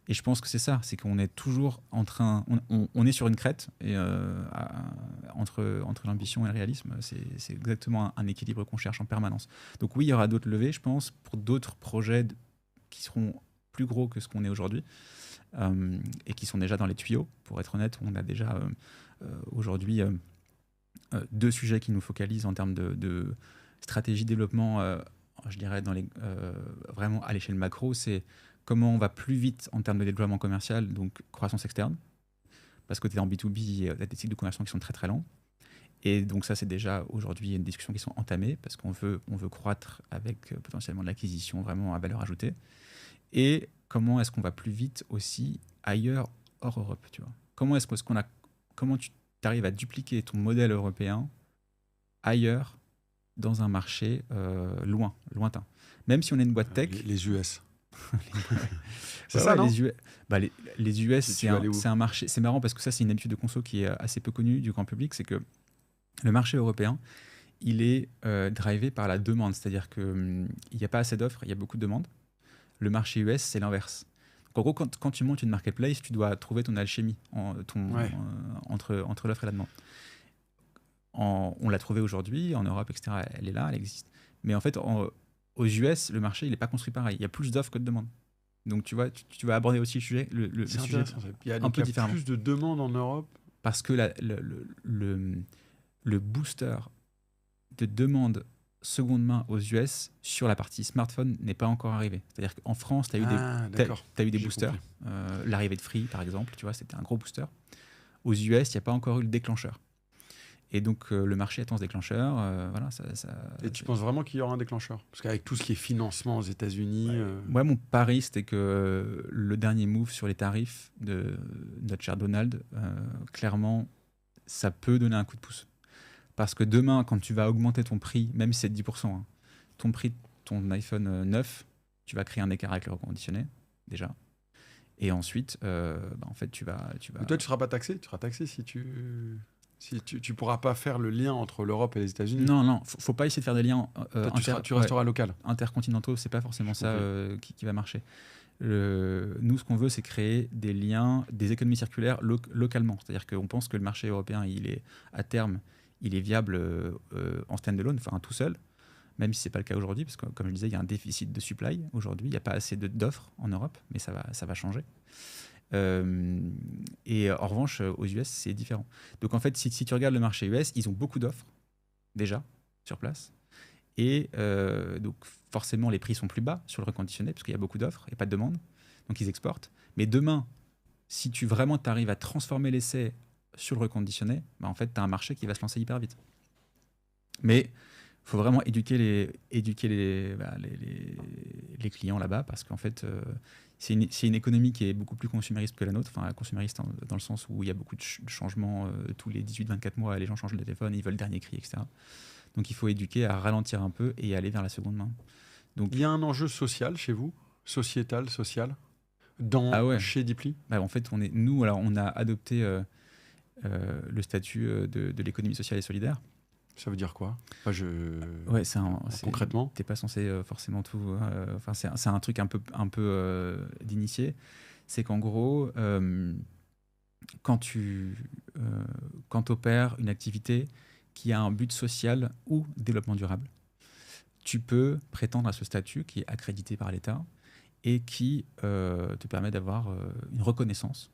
Et je pense que c'est ça, c'est qu'on est toujours en train, on est sur une crête et entre l'ambition et le réalisme, c'est exactement un équilibre qu'on cherche en permanence. Donc oui, il y aura d'autres levées, je pense, pour d'autres projets qui seront plus gros que ce qu'on est aujourd'hui et qui sont déjà dans les tuyaux. Pour être honnête, on a déjà aujourd'hui 2 sujets qui nous focalisent en termes de stratégie de développement, je dirais, vraiment à l'échelle macro, c'est comment on va plus vite en termes de déploiement commercial, donc croissance externe, parce que tu es en B2B, il y a des cycles de conversion qui sont très très lents. Et donc ça, c'est déjà aujourd'hui une discussion qui sont entamées, parce qu'on veut croître avec potentiellement de l'acquisition vraiment à valeur ajoutée. Et comment est-ce qu'on va plus vite aussi ailleurs, hors Europe, tu vois? Comment tu arrives à dupliquer ton modèle européen ailleurs, dans un marché lointain? Même si on est une boîte tech... Les US. C'est ça, non? Les US, c'est un marché. C'est marrant parce que ça, c'est une habitude de conso qui est assez peu connue du grand public. C'est que le marché européen, il est drivé par la demande. C'est-à-dire qu'il n'y a pas assez d'offres, il y a beaucoup de demandes. Le marché US, c'est l'inverse. Donc, en gros, quand tu montes une marketplace, tu dois trouver ton alchimie entre l'offre et la demande. On l'a trouvée aujourd'hui, en Europe, etc. Elle est là, elle existe. Mais en fait, aux US, le marché, il n'est pas construit pareil. Il y a plus d'offres que de demandes. Donc, tu vois, tu vas aborder aussi le sujet, le sujet il y a un peu différemment. Plus de demandes en Europe. Parce que le booster de demande seconde main aux US sur la partie smartphone n'est pas encore arrivé. C'est-à-dire qu'en France, tu as eu des boosters. L'arrivée de Free, par exemple, tu vois, c'était un gros booster. Aux US, il n'y a pas encore eu le déclencheur. Et donc, le marché attend ce déclencheur. Voilà, et tu penses vraiment qu'il y aura un déclencheur? Parce qu'avec tout ce qui est financement aux États-Unis... Ouais, mon pari, c'était que le dernier move sur les tarifs de notre cher Donald, clairement, ça peut donner un coup de pouce. Parce que demain, quand tu vas augmenter ton prix, même si c'est de 10%, ton prix de ton iPhone 9, tu vas créer un écart avec le reconditionné, déjà. Et ensuite, en fait, tu vas... Mais toi, tu ne seras pas taxé? Tu seras taxé si tu... Si tu pourras pas faire le lien entre l'Europe et les États-Unis. Non, faut pas essayer de faire des liens. Tu resteras local. Intercontinentaux, c'est pas forcément ça qui va marcher. Nous, ce qu'on veut, c'est créer des liens, des économies circulaires localement. C'est-à-dire qu'on pense que le marché européen, il est à terme, il est viable en stand-alone, enfin tout seul. même si ce n'est pas le cas aujourd'hui, parce que comme je le disais, il y a un déficit de supply aujourd'hui, il n'y a pas assez d'offres en Europe, mais ça va changer. Et en revanche, aux US, c'est différent. Donc en fait, si tu regardes le marché US, ils ont beaucoup d'offres, déjà, sur place. Et donc forcément, les prix sont plus bas sur le reconditionné, parce qu'il y a beaucoup d'offres et pas de demande. Donc ils exportent. Mais demain, si tu vraiment arrives à transformer l'essai sur le reconditionné, bah en fait, tu as un marché qui va se lancer hyper vite. Mais il faut vraiment éduquer les clients là-bas, parce qu'en fait, c'est une économie qui est beaucoup plus consumériste que la nôtre. Enfin, consumériste dans le sens où il y a beaucoup de changements tous les 18-24 mois, les gens changent de téléphone, ils veulent le dernier cri, etc. Donc il faut éduquer à ralentir un peu et aller vers la seconde main. Donc, il y a un enjeu social chez vous, sociétal, social, chez Deeply. Bah, en fait, on a adopté le statut de l'économie sociale et solidaire. Ça veut dire quoi? Concrètement, t'es pas censé forcément tout. Enfin, c'est un truc un peu d'initié. C'est qu'en gros, quand tu opères une activité qui a un but social ou développement durable, tu peux prétendre à ce statut qui est accrédité par l'État et qui te permet d'avoir une reconnaissance.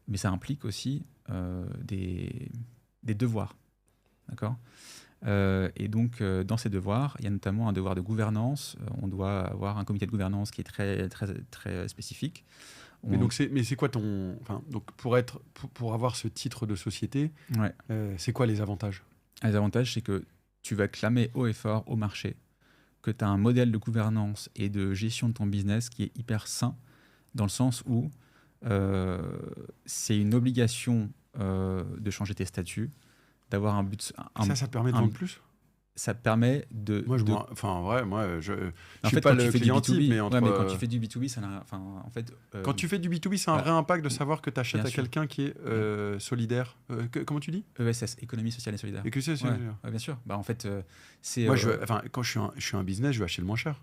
Mais ça implique aussi des devoirs. D'accord ? Et donc, dans ces devoirs, il y a notamment un devoir de gouvernance. On doit avoir un comité de gouvernance qui est très, très, très spécifique. Mais c'est quoi ton... Enfin, donc pour avoir ce titre de société, ouais. C'est quoi les avantages? Les avantages, c'est que tu vas clamer haut et fort au marché que tu as un modèle de gouvernance et de gestion de ton business qui est hyper sain, dans le sens où c'est une obligation de changer tes statuts, d'avoir un but. Ça te permet de vendre plus? Ça te permet de. Moi, je suis pas le client type, mais quand tu fais du B2B, ça n'a. En fait. Quand tu fais du B2B, c'est un vrai impact de savoir que tu achètes à quelqu'un qui est solidaire. Comment tu dis? ESS, économie sociale et solidaire. Bien sûr. Bah, en fait, c'est. Moi, quand je suis un business, je vais acheter le moins cher.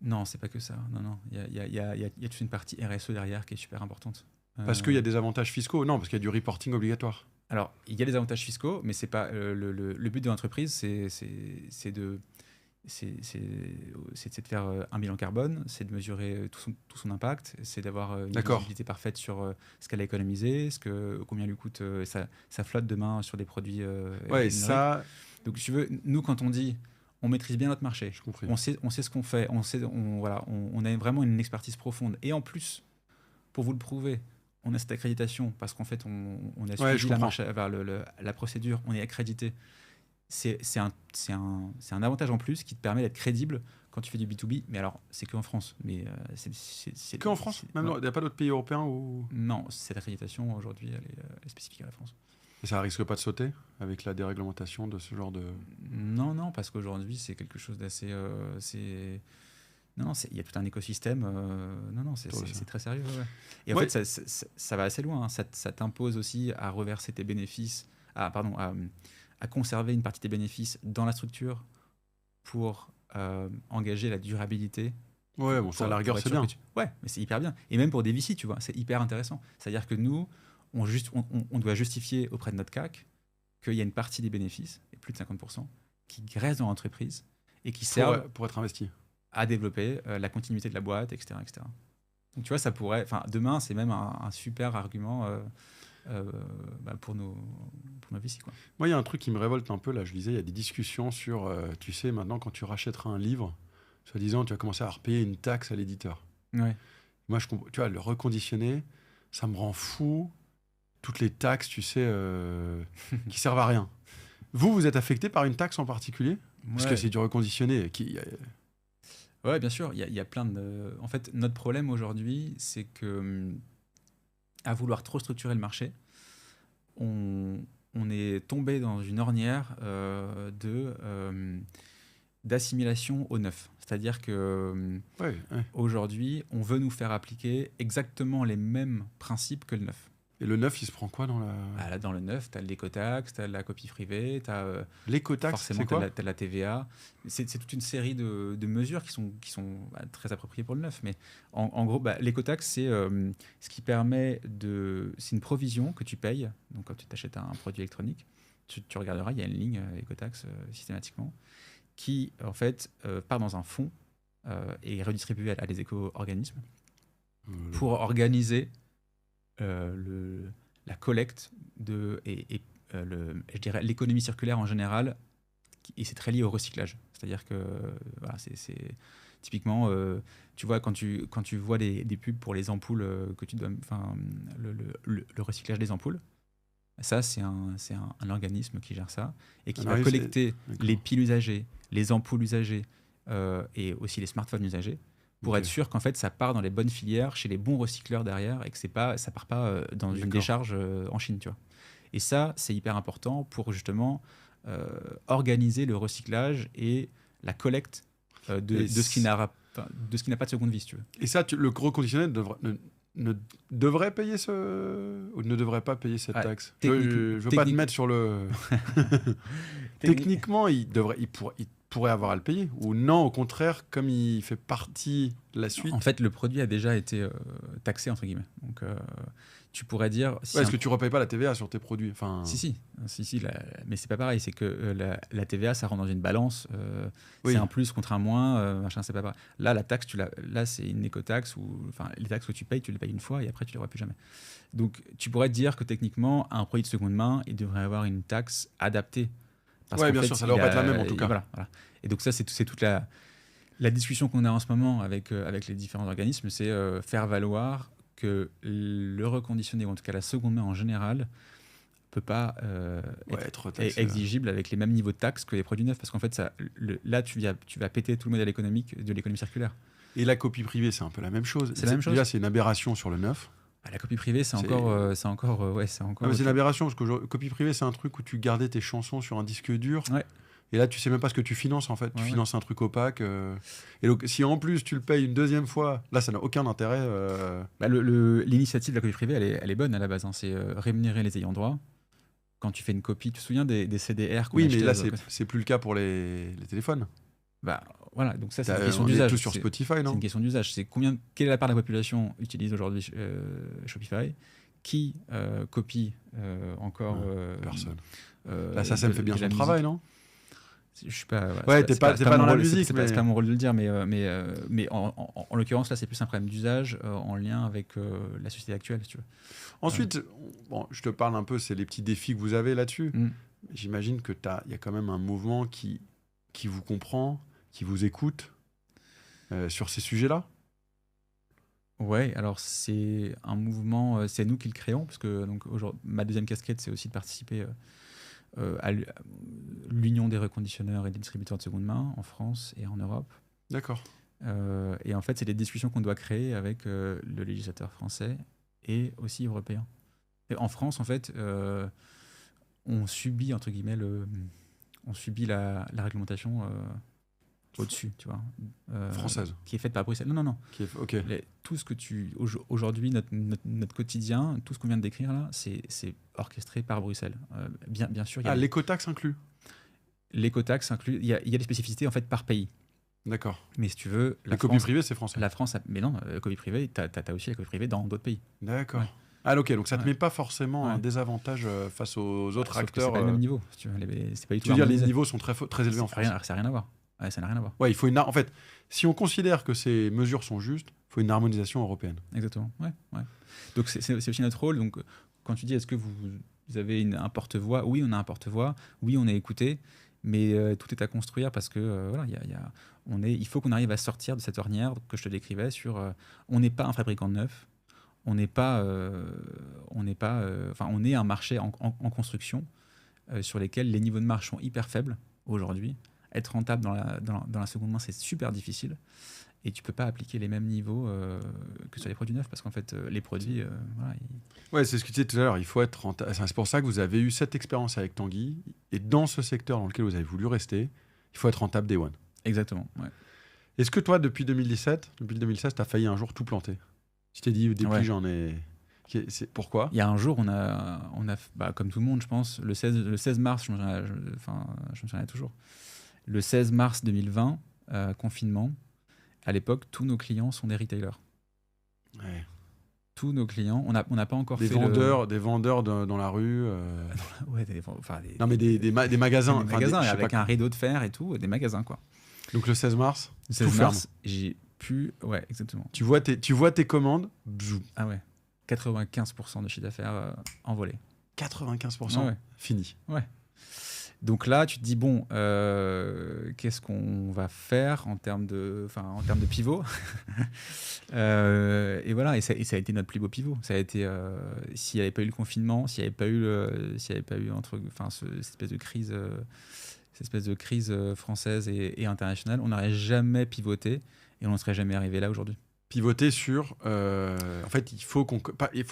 Non, c'est pas que ça. Non. Il y a toute une partie RSE derrière qui est super importante. Parce qu'il y a des avantages fiscaux? Non, parce qu'il y a du reporting obligatoire. Alors, il y a des avantages fiscaux, mais c'est pas le but de l'entreprise, c'est de faire un bilan carbone, c'est de mesurer tout son impact, c'est d'avoir une visibilité parfaite sur ce qu'elle a économisé, combien lui coûte sa flotte demain sur des produits. Donc, si tu veux, nous, quand on dit on maîtrise bien notre marché, on sait ce qu'on fait, on a vraiment une expertise profonde. Et en plus, pour vous le prouver, on a cette accréditation parce qu'en fait, on a suivi la procédure, on est accrédité. C'est un avantage en plus qui te permet d'être crédible quand tu fais du B2B. Mais alors, c'est qu'en France. Mais c'est qu'en France? Même il n'y a pas d'autres pays européens où... Non, cette accréditation, aujourd'hui, elle est spécifique à la France. Et ça risque pas de sauter avec la déréglementation de ce genre de... Non, parce qu'aujourd'hui, c'est quelque chose d'assez... Non, il y a tout un écosystème. C'est très sérieux. Ouais. Et en fait, ça va assez loin. Hein. Ça t'impose aussi à reverser tes bénéfices, à conserver une partie de tes bénéfices dans la structure pour engager la durabilité. Ouais, bon, ça à la rigueur, c'est bien. Ouais, mais c'est hyper bien. Et même pour des VC, tu vois, c'est hyper intéressant. C'est-à-dire que nous, on doit justifier auprès de notre CAC qu'il y a une partie des bénéfices, et plus de 50%, qui restent dans l'entreprise et qui servent pour être investi à développer la continuité de la boîte, etc. Donc tu vois, ça pourrait... Enfin, demain, c'est même un super argument pour nos VC, quoi. Moi, il y a un truc qui me révolte un peu, là, je lisais, il y a des discussions sur, tu sais, maintenant, quand tu rachèteras un livre, soi-disant, tu vas commencer à repayer une taxe à l'éditeur. Ouais. Moi, tu vois, le reconditionner, ça me rend fou. Toutes les taxes, tu sais, qui servent à rien. Vous êtes affecté par une taxe en particulier? Parce que c'est du reconditionné qui... Ouais, bien sûr, il y a plein de... En fait, notre problème aujourd'hui, c'est que à vouloir trop structurer le marché, on est tombé dans une ornière d'assimilation au neuf. C'est-à-dire que aujourd'hui, on veut nous faire appliquer exactement les mêmes principes que le neuf. Et le neuf, il se prend quoi dans la... Là, dans le neuf, tu as l'écotaxe, tu as la copie privée, tu as... l'écotaxe, c'est quoi? Tu as la TVA. C'est toute une série de mesures qui sont très appropriées pour le neuf. Mais en gros, l'écotaxe, c'est ce qui permet de... C'est une provision que tu payes. Donc, quand tu t'achètes un produit électronique, tu regarderas, il y a une ligne écotaxe systématiquement. qui, en fait, part dans un fonds et est redistribué à des éco-organismes pour organiser la collecte et je dirais l'économie circulaire en général, et c'est très lié au recyclage. C'est-à-dire que voilà, c'est typiquement, tu vois, quand tu vois des pubs pour les ampoules que tu dois, enfin, le recyclage des ampoules, ça c'est un organisme qui gère ça et qui va collecter les piles usagées, les ampoules usagées et aussi les smartphones usagés pour être sûr qu'en fait ça part dans les bonnes filières chez les bons recycleurs derrière et que ça part pas dans une décharge en Chine, tu vois. Et ça c'est hyper important pour justement organiser le recyclage et la collecte de ce qui n'a pas de seconde vie, si tu veux. Et ça, le reconditionnel ne devrait payer ou ne devrait pas payer cette taxe. Je ne veux pas te mettre sur le... Techniquement, il pourrait avoir à le payer. Ou non, au contraire, comme il fait partie de la suite... En fait, le produit a déjà été taxé, entre guillemets. Donc, tu pourrais dire... Est-ce que tu ne repayes pas la TVA sur tes produits? Si, mais c'est pas pareil. C'est que la TVA, ça rentre dans une balance. C'est un plus contre un moins, machin, c'est pas pareil. Là, la taxe, là, c'est une écotaxe. Les taxes que tu les payes une fois et après, tu les vois plus jamais. Donc, tu pourrais te dire que techniquement, un produit de seconde main, il devrait avoir une taxe adaptée. Oui, bien sûr, ça ne doit pas être la même en tout cas. Voilà. Et donc ça, c'est toute la discussion qu'on a en ce moment avec les différents organismes, c'est faire valoir que le reconditionné, ou en tout cas la seconde main en général, peut pas être taxé, exigible avec les mêmes niveaux de taxes que les produits neufs, parce qu'en fait, là, tu vas péter tout le modèle économique de l'économie circulaire. Et la copie privée, c'est un peu la même chose. C'est la même chose. Déjà, c'est une aberration sur le neuf. La copie privée, c'est encore. C'est une aberration, parce que copie privée, c'est un truc où tu gardais tes chansons sur un disque dur. Ouais. Et là, tu sais même pas ce que tu finances, en fait. Tu finances un truc opaque. Et donc, si en plus, tu le payes une deuxième fois, là, ça n'a aucun intérêt. L'initiative de la copie privée, elle est bonne à la base. Hein. C'est rémunérer les ayants droit. Quand tu fais une copie, tu te souviens des CDR qu'on achetait, mais là, c'est plus le cas pour les téléphones. Voilà, donc ça, c'est une question d'usage. Tout sur Spotify, non? C'est une question d'usage. C'est quelle est la part de la population utilise aujourd'hui Shopify? Qui copie encore personne. Là, ça me fait bien son travail, non? Je suis pas. T'es pas dans la musique. C'est pas mon rôle de le dire, mais en l'occurrence, là, c'est plus un problème d'usage en lien avec la société actuelle, si tu veux. Ensuite, je te parle un peu, c'est les petits défis que vous avez là-dessus. J'imagine que il y a quand même un mouvement qui vous comprend, qui vous écoute sur ces sujets-là. Ouais, alors c'est un mouvement, c'est nous qui le créons, parce que donc, ma deuxième casquette, c'est aussi de participer à l'Union des reconditionneurs et des distributeurs de seconde main en France et en Europe. D'accord. Et en fait, c'est des discussions qu'on doit créer avec le législateur français et aussi européen. Et en France, en fait, on subit, entre guillemets, la réglementation au-dessus, tu vois. Française. Qui est faite par Bruxelles. Non. Tout ce que aujourd'hui, notre quotidien, tout ce qu'on vient de décrire là, c'est orchestré par Bruxelles. Bien sûr. L'écotaxe inclus. L'écotaxe inclus. Il y a des spécificités en fait par pays. D'accord. Mais si tu veux, la copie privée, c'est français. La France, mais non, copie privée, t'as aussi la copie privée dans d'autres pays. D'accord. Ouais. Ok, donc ça te met pas forcément un désavantage face aux autres acteurs. C'est pas le même niveau. Si tu veux, c'est pas du tout. Tu veux dire les niveaux sont très élevés en France. Ça n'a rien à voir. Ouais, ça n'a rien à voir. Ouais, il faut en fait, si on considère que ces mesures sont justes, il faut une harmonisation européenne. Exactement. Ouais. Donc c'est aussi notre rôle. Donc quand tu dis est-ce que vous avez un porte-voix? Oui, on a un porte-voix. Oui, on est écouté. Mais tout est à construire parce que il faut qu'on arrive à sortir de cette ornière que je te décrivais sur. On n'est pas un fabricant de neuf. On est un marché en construction sur lesquels les niveaux de marge sont hyper faibles aujourd'hui. Être rentable dans la seconde main, c'est super difficile. Et tu peux pas appliquer les mêmes niveaux que sur les produits neufs parce qu'en fait, les produits. Ouais, c'est ce que tu disais tout à l'heure. Il faut être rentable. C'est pour ça que vous avez eu cette expérience avec Tanguy. Et dans ce secteur dans lequel vous avez voulu rester, il faut être rentable day one. Exactement. Ouais. Est-ce que toi, depuis 2016, tu as failli un jour tout planter? Tu t'es dit, depuis j'en ai. Pourquoi? Il y a un jour, on a comme tout le monde, je pense, le 16 mars, je me souviens toujours. Le 16 mars 2020, confinement, à l'époque, tous nos clients sont des retailers. Ouais. tous nos clients, on n'a pas encore des fait vendeurs dans la rue. Ouais, Non, mais des magasins. des magasins avec un rideau de fer et tout, des magasins, quoi. Donc le 16 mars, Le tout 16 ferme. mars, j'ai pu... Ouais, exactement. Tu vois tes commandes, bzou, Ah ouais, 95% de chiffre d'affaires envolé. 95%, Ouais. fini. Ouais. Donc là, tu te dis, bon, qu'est-ce qu'on va faire en termes de pivot. Et voilà, et ça a été notre plus beau pivot. Ça a été, s'il n'y avait pas eu le confinement, s'il n'y avait pas eu, cette espèce de crise française et internationale, on n'aurait jamais pivoté et on n'en serait jamais arrivé là aujourd'hui. Pivoter sur... en fait, il faut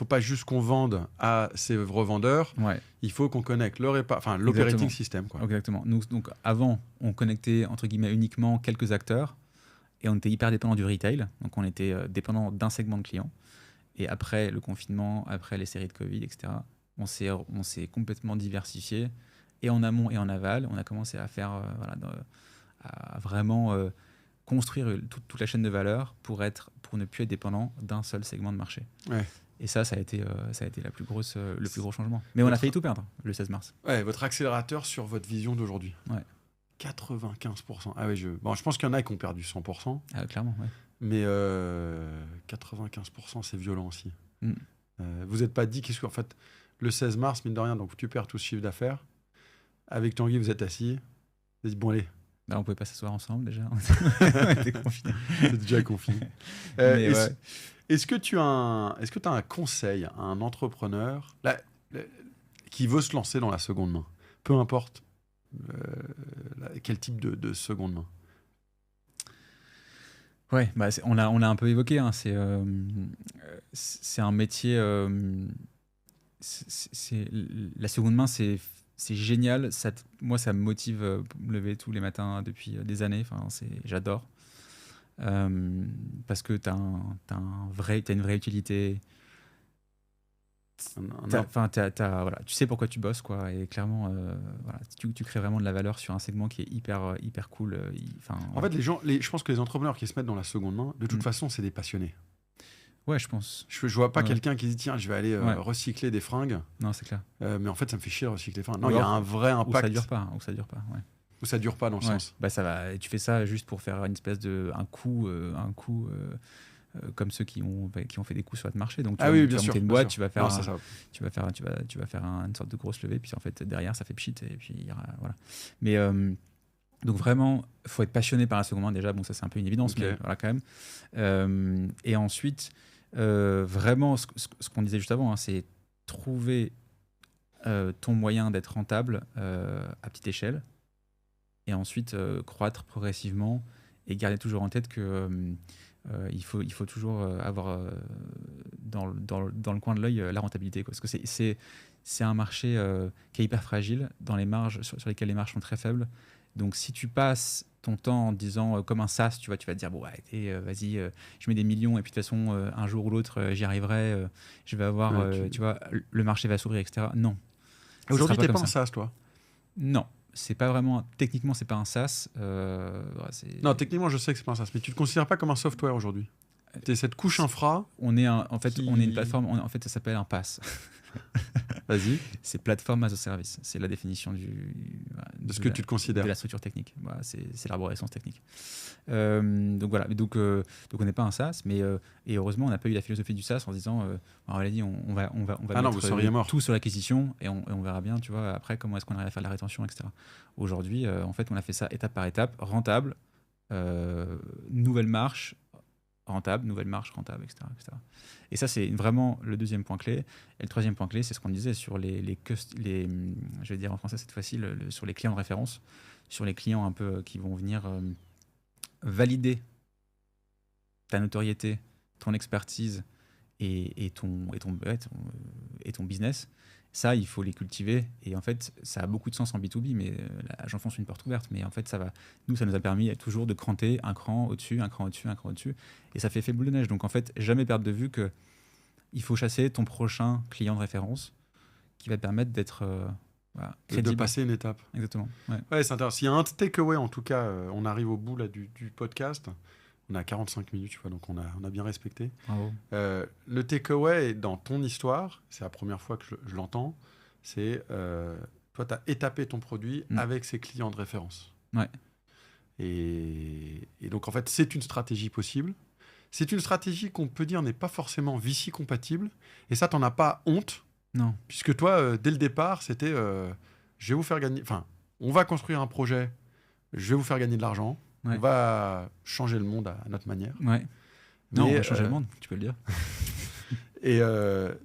pas juste qu'on vende à ces revendeurs, Ouais. il faut qu'on connecte l'operating system. Quoi. Exactement. Nous, donc avant, on connectait entre guillemets uniquement quelques acteurs et on était hyper dépendant du retail. Donc on était dépendant d'un segment de clients. Et après le confinement, après les séries de Covid, etc., on s'est complètement diversifié. Et en amont et en aval, on a commencé à faire, à vraiment construire toute la chaîne de valeur pour ne plus être dépendant d'un seul segment de marché. Ouais. Et ça a été le plus gros changement. Mais on a failli tout perdre le 16 mars. Ouais, votre accélérateur sur votre vision d'aujourd'hui. Ouais. 95%. Ah ouais, je pense qu'il y en a qui ont perdu 100%. Ah, clairement, ouais. Mais 95%, c'est violent aussi. Vous n'êtes pas dit qu'est-ce qu'en fait, le 16 mars, mine de rien, donc tu perds tout ce chiffre d'affaires. Avec Tanguy, vous êtes assis. Vous dit bon, allez. Là, on pouvait pas s'asseoir ensemble déjà. On était confinés. C'est déjà confiné. Est-ce que tu as un conseil à un entrepreneur qui veut se lancer dans la seconde main, peu importe quel type de seconde main? Ouais, bah on l'a un peu évoqué. Hein, c'est un métier. La seconde main, c'est génial. Moi, ça me motive à me lever tous les matins depuis des années. Enfin, j'adore. Parce que tu as une vraie utilité. Voilà, tu sais pourquoi tu bosses, quoi. Et clairement, voilà, tu crées vraiment de la valeur sur un segment qui est hyper cool. En fait, je pense que les entrepreneurs qui se mettent dans la seconde main, de toute façon, c'est des passionnés. Ouais, je pense. Je vois pas quelqu'un qui dit tiens, je vais aller recycler des fringues. Non, c'est clair. Mais en fait, ça me fait chier de recycler des fringues. Non, il y a un vrai impact. Ou ça dure pas. Ouais. Ou ça dure pas dans le sens. Bah ça va. Tu fais ça juste pour faire une espèce un coup, comme ceux qui ont fait des coups sur le marché. Donc tu vas monter une boîte, tu vas faire une sorte de grosse levée, puis en fait derrière ça fait pchit et puis voilà. Mais donc vraiment, faut être passionné par la seconde main déjà. Bon, ça c'est un peu une évidence, mais voilà quand même. Et ensuite, vraiment, ce qu'on disait juste avant, hein, c'est trouver ton moyen d'être rentable à petite échelle, et ensuite croître progressivement et garder toujours en tête que il faut toujours avoir dans le coin de l'œil la rentabilité, quoi. Parce que c'est un marché qui est hyper fragile, dans les marges sur lesquelles les marges sont très faibles. Donc si tu passes ton temps en disant comme un SaaS, tu vas te dire bon, vas-y, je mets des millions et puis de toute façon un jour ou l'autre j'y arriverai, je vais avoir tu vois, le marché va s'ouvrir, etc. Non. Aujourd'hui, t'es pas un SaaS, toi? Non. C'est pas vraiment, techniquement, c'est pas un SaaS. Non, techniquement, je sais que c'est pas un SaaS, mais tu te considères pas comme un software aujourd'hui? T'es cette couche infra. On est une plateforme. En fait, ça s'appelle un PaaS. Vas-y. C'est plateforme as a service. C'est la définition de ce que tu te considères. De la structure technique. Voilà, c'est l'arborescence technique. Donc voilà. Donc on n'est pas un SaaS, mais et heureusement, on n'a pas eu la philosophie du SaaS en se disant, on a dit, on va mettre tout sur l'acquisition et on verra bien, tu vois, après comment est-ce qu'on arrive à faire de la rétention, etc. Aujourd'hui, en fait, on a fait ça étape par étape, rentable, nouvelle marche. Rentable, nouvelle marche, rentable, etc. Et ça, c'est vraiment le deuxième point clé. Et le troisième point clé, c'est ce qu'on disait sur je vais dire en français cette fois-ci, sur les clients de référence, sur les clients un peu qui vont venir valider ta notoriété, ton expertise et ton business. Ça, il faut les cultiver. Et en fait, ça a beaucoup de sens en B2B, mais là, j'enfonce une porte ouverte. Mais en fait, ça nous a permis toujours de cranter un cran au-dessus, un cran au-dessus, un cran au-dessus. Et ça fait effet boule de neige. Donc en fait, jamais perdre de vue qu'il faut chasser ton prochain client de référence qui va te permettre d'être crédible. De passer une étape. Exactement. Ouais, c'est intéressant. S'il y a un takeaway, en tout cas, on arrive au bout là, du podcast. On est à 45 minutes, tu vois, donc on a bien respecté. Bravo. Le takeaway dans ton histoire, c'est la première fois que je l'entends, c'est toi, tu as étapé ton produit avec ses clients de référence. Ouais. Et donc, en fait, c'est une stratégie possible. C'est une stratégie qu'on peut dire n'est pas forcément VC compatible. Et ça, tu n'en as pas honte. Non. Puisque toi, dès le départ, c'était je vais vous faire gagner. Enfin, on va construire un projet, je vais vous faire gagner de l'argent. Ouais. On va changer le monde à notre manière. Ouais. Non, on va changer le monde, tu peux le dire.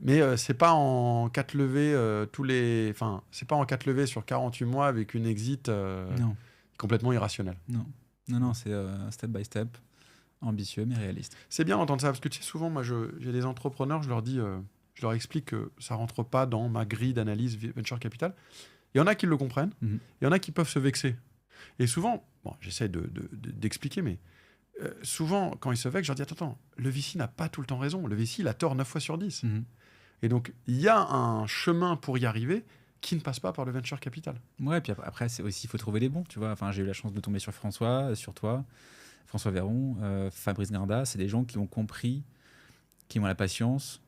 Mais c'est pas en 4 levées c'est pas en 4 levées sur 48 mois avec une exit complètement irrationnelle. Non, c'est step by step, ambitieux mais réaliste. C'est bien d'entendre ça parce que tu sais, souvent, moi, j'ai des entrepreneurs, je leur dis, je leur explique que ça rentre pas dans ma grille d'analyse venture capital. Il y en a qui le comprennent, il y en a qui peuvent se vexer. Et souvent, j'essaie d'expliquer, mais souvent, quand ils se vexent, je leur dis attends, le VC n'a pas tout le temps raison. Le VC, il a tort 9 fois sur 10. Et donc, il y a un chemin pour y arriver qui ne passe pas par le venture capital. Ouais, puis après, c'est aussi, il faut trouver les bons, tu vois. Enfin, j'ai eu la chance de tomber sur François, sur toi, François Véron, Fabrice Garda. C'est des gens qui ont compris, qui ont la patience.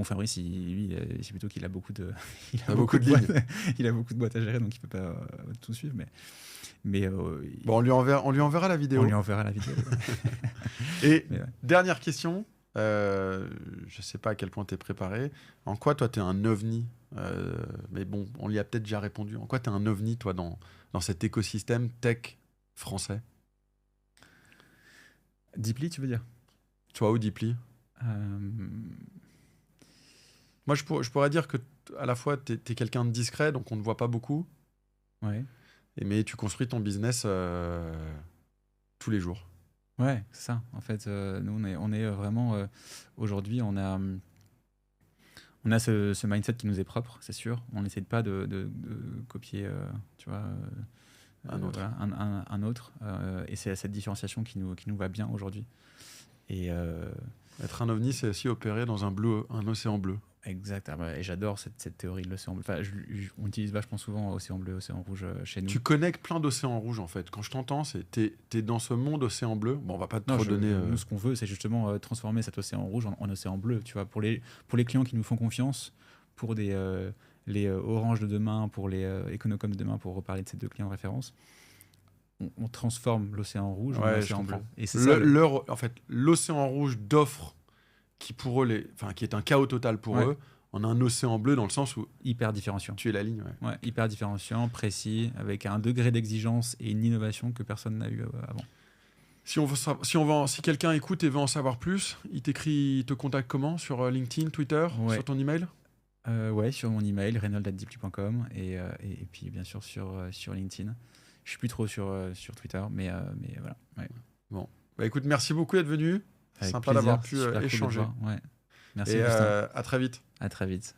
Fabrice, lui, c'est plutôt qu'il a beaucoup de, il a beaucoup de boîtes, il a beaucoup de boîtes à gérer, donc il peut pas tout suivre. Mais on lui enverra la vidéo. On lui enverra la vidéo. Et dernière question, je sais pas à quel point tu es préparé. En quoi toi tu es un ovni mais bon, on lui a peut-être déjà répondu. En quoi tu es un ovni toi dans cet écosystème tech français? Deeply, tu veux dire? Toi ou Deeply? Moi, je pourrais dire que à la fois, tu es quelqu'un de discret, donc on ne voit pas beaucoup. Ouais. Mais tu construis ton business tous les jours. Ouais, c'est ça. En fait, nous, on est vraiment... aujourd'hui, on a ce mindset qui nous est propre, c'est sûr. On n'essaie pas de copier, tu vois, un autre. Voilà, un autre. Et c'est cette différenciation qui nous va bien aujourd'hui. Et être un ovni, c'est aussi opérer dans un océan bleu. Exact. Et j'adore cette théorie de l'océan bleu. Enfin, on utilise vachement souvent océan bleu, océan rouge chez nous. Tu connectes plein d'océans rouges, en fait. Quand je t'entends, t'es dans ce monde océan bleu. Bon, on va pas te redonner... Nous, ce qu'on veut, c'est justement transformer cet océan rouge en océan bleu. Tu vois, pour les clients qui nous font confiance, pour les Orange de demain, pour les Econocom de demain, pour reparler de ces 2 clients de référence, on transforme l'océan rouge en océan bleu. Et c'est en fait, l'océan rouge d'offres qui pour eux qui est un chaos total pour eux, en un océan bleu dans le sens où hyper différenciant. Tu es la ligne, ouais, hyper différenciant, précis, avec un degré d'exigence et une innovation que personne n'a eu avant. Si quelqu'un écoute et veut en savoir plus, il te contacte comment? Sur LinkedIn, Twitter, sur ton email? Ouais, sur mon email, reynold@deeply.com et puis bien sûr sur LinkedIn. Je suis plus trop sur Twitter, mais voilà. Ouais. Bon, écoute, merci beaucoup d'être venu. Avec sympa plaisir, d'avoir pu échanger. Ouais. Merci. Et à très vite. À très vite.